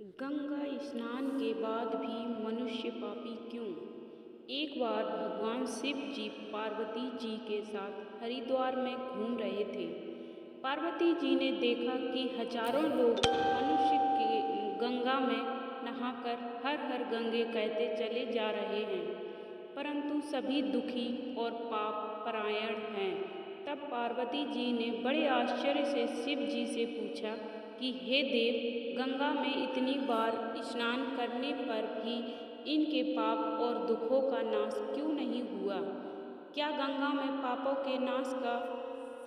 गंगा स्नान के बाद भी मनुष्य पापी क्यों? एक बार भगवान शिव जी पार्वती जी के साथ हरिद्वार में घूम रहे थे। पार्वती जी ने देखा कि हजारों लोग मनुष्य के गंगा में नहाकर हर हर गंगे कहते चले जा रहे हैं, परंतु सभी दुखी और पाप परायण हैं। तब पार्वती जी ने बड़े आश्चर्य से शिव जी से पूछा कि हे देव, गंगा में इतनी बार स्नान करने पर भी इनके पाप और दुखों का नाश क्यों नहीं हुआ? क्या गंगा में पापों के नाश का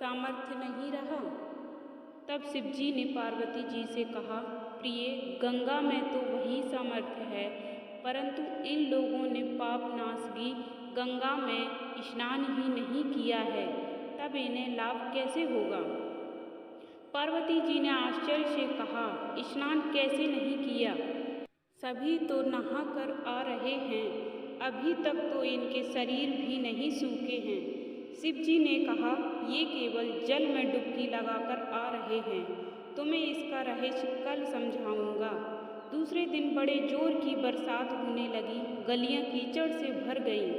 सामर्थ्य नहीं रहा? तब शिव जी ने पार्वती जी से कहा, प्रिय, गंगा में तो वही सामर्थ्य है, परंतु इन लोगों ने पाप नाश की गंगा में स्नान ही नहीं किया है, तब इन्हें लाभ कैसे होगा? पार्वती जी ने आश्चर्य से कहा, स्नान कैसे नहीं किया? सभी तो नहा कर आ रहे हैं, अभी तक तो इनके शरीर भी नहीं सूखे हैं। शिव जी ने कहा, ये केवल जल में डुबकी लगाकर आ रहे हैं, तुम्हें इसका रहस्य कल समझाऊंगा। दूसरे दिन बड़े जोर की बरसात होने लगी, गलियां कीचड़ से भर गईं।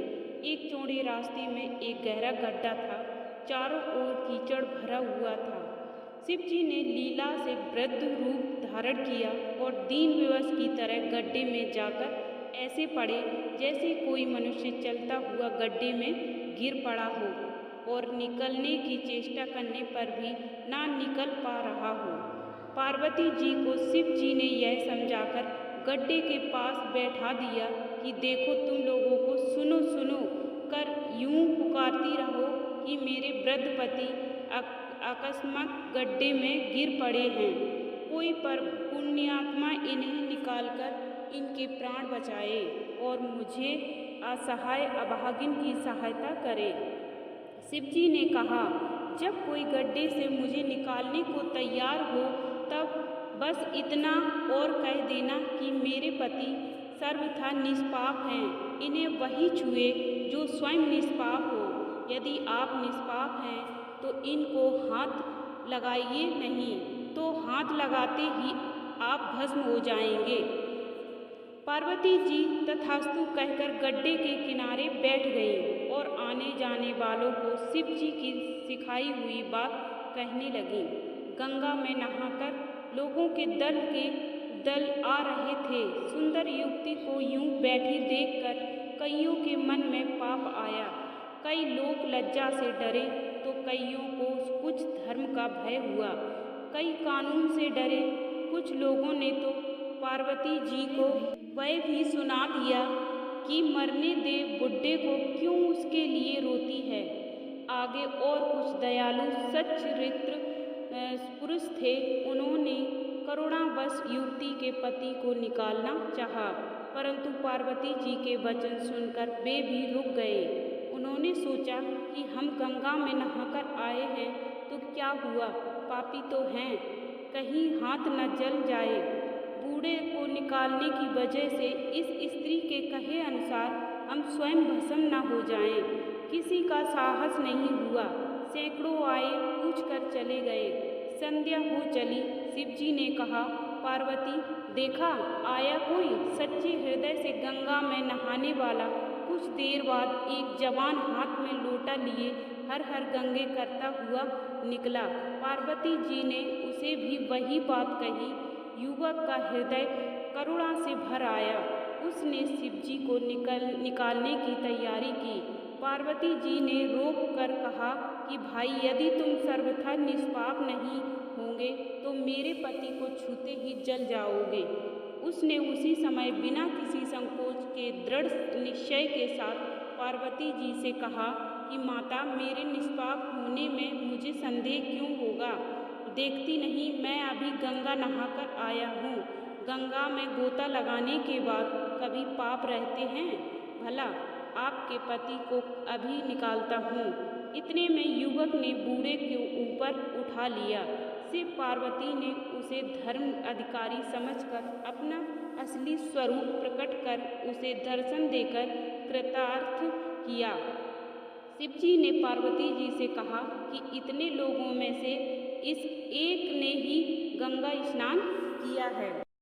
एक चौड़े रास्ते में एक गहरा गड्ढा था, चारों ओर कीचड़ भरा हुआ था। शिव जी ने लीला से वृद्ध रूप धारण किया और दीन विवश की तरह गड्ढे में जाकर ऐसे पड़े जैसे कोई मनुष्य चलता हुआ गड्ढे में गिर पड़ा हो और निकलने की चेष्टा करने पर भी ना निकल पा रहा हो। पार्वती जी को शिव जी ने यह समझाकर गड्ढे के पास बैठा दिया कि देखो, तुम लोगों को सुनो सुनो कर यूं पुकारती रहो कि मेरे वृद्ध पति अकस्मात गड्ढे में गिर पड़े हैं, कोई पर पुण्यात्मा इन्हें निकालकर इनके प्राण बचाए और मुझे असहाय अभागिन की सहायता करे। शिव जी ने कहा, जब कोई गड्ढे से मुझे निकालने को तैयार हो तब बस इतना और कह देना कि मेरे पति सर्वथा निष्पाप हैं, इन्हें वही छुए जो स्वयं निष्पाप हो। यदि आप निष्पाप हैं तो इनको हाथ लगाइए, नहीं तो हाथ लगाते ही आप भस्म हो जाएंगे। पार्वती जी तथास्तु कहकर गड्ढे के किनारे बैठ गईं और आने जाने वालों को शिव जी की सिखाई हुई बात कहने लगीं। गंगा में नहाकर लोगों के दल आ रहे थे। सुंदर युवती को यूं बैठी देखकर कईयों के मन में पाप आया। कई लोग लज्जा से डरे तो कईयों को कुछ धर्म का भय हुआ, कई कानून से डरे। कुछ लोगों ने तो पार्वती जी को वह भी सुना दिया कि मरने दे बुड्ढे को, क्यों उसके लिए रोती है। आगे और कुछ दयालु सच्चरित्र पुरुष थे, उन्होंने करुणावश युवती के पति को निकालना चाहा, परंतु पार्वती जी के वचन सुनकर वे भी रुक गए। उन्होंने सोचा कि हम गंगा में नहाकर आए हैं तो क्या हुआ, पापी तो हैं, कहीं हाथ न जल जाए। बूढ़े को निकालने की वजह से इस स्त्री के कहे अनुसार हम स्वयं भस्म न हो जाएं। किसी का साहस नहीं हुआ, सैकड़ों आए, पूछ कर चले गए। संध्या हो चली। शिव जी ने कहा, पार्वती, देखा आया कोई सच्चे हृदय से गंगा में नहाने वाला। कुछ देर बाद एक जवान हाथ में लोटा लिए हर हर गंगे करता हुआ निकला। पार्वती जी ने उसे भी वही बात कही। युवक का हृदय करुणा से भर आया। उसने शिव जी को निकालने की तैयारी की। पार्वती जी ने रोक कर कहा कि भाई, यदि तुम सर्वथा निष्पाप नहीं होंगे तो मेरे पति को छूते ही जल जाओगे। उसने उसी समय बिना किसी संकोच के दृढ़ निश्चय के साथ पार्वती जी से कहा कि माता, मेरे निष्पाप होने में मुझे संदेह क्यों होगा? देखती नहीं, मैं अभी गंगा नहाकर आया हूँ। गंगा में गोता लगाने के बाद कभी पाप रहते हैं? भला आपके पति को अभी निकालता हूँ। इतने में युवक ने बूढ़े के ऊपर उठा लिया। शिव पार्वती ने उसे धर्म अधिकारी समझकर अपना असली स्वरूप प्रकट कर उसे दर्शन देकर कृतार्थ किया। शिव जी ने पार्वती जी से कहा कि इतने लोगों में से इस एक ने ही गंगा स्नान किया है।